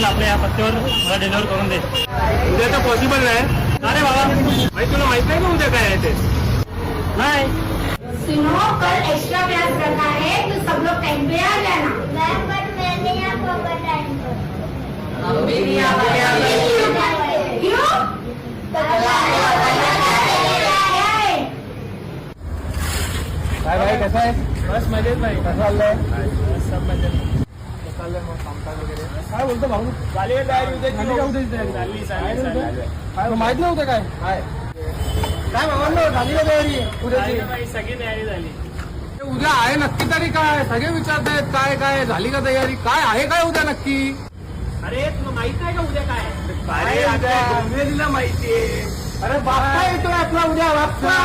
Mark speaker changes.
Speaker 1: असेल आपल्या या पत्त्यावर मला डिलिव्हर करून दे.
Speaker 2: उद्या तर पॉसिबल नाही.
Speaker 1: अरे बाबा
Speaker 2: भाई तुला माहित नाही का उद्या काय आहे ते?
Speaker 1: नाही.
Speaker 3: सुनो, कल एक्स्ट्रा क्लास करना है तो सब लोग टाइम पे आ जाना. मैम बट मैं नहीं आ पाऊंगा टाइम पर. हम भी नहीं आ पाएंगे. क्यों?
Speaker 2: काय भाई कसं आहे?
Speaker 1: बस मजेत भाई.
Speaker 2: कसं चाललंय?
Speaker 1: सब मजेत.
Speaker 2: चाललंय मग कामकाज वगैरे. काय बोलतो भाऊ?
Speaker 1: झाली आहे तयारी उद्याची?
Speaker 2: झाली का उद्याची तयारी?
Speaker 1: झाली.
Speaker 2: काय माहित नव्हतं काय? काय भावांनो झाली का तयारी उद्याची?
Speaker 1: भाई सगळी तयारी झाली.
Speaker 2: उद्या आहे नक्की तरी काय? सगळे विचारतायत काय काय झाली का तयारी? काय आहे काय उद्या नक्की?
Speaker 1: अरे तुला माहित नाही का उद्या काय?
Speaker 2: अरे डोंबिवलीला माहितीये. अरे बाप्पा येतोय आपला उद्या बाप्पा.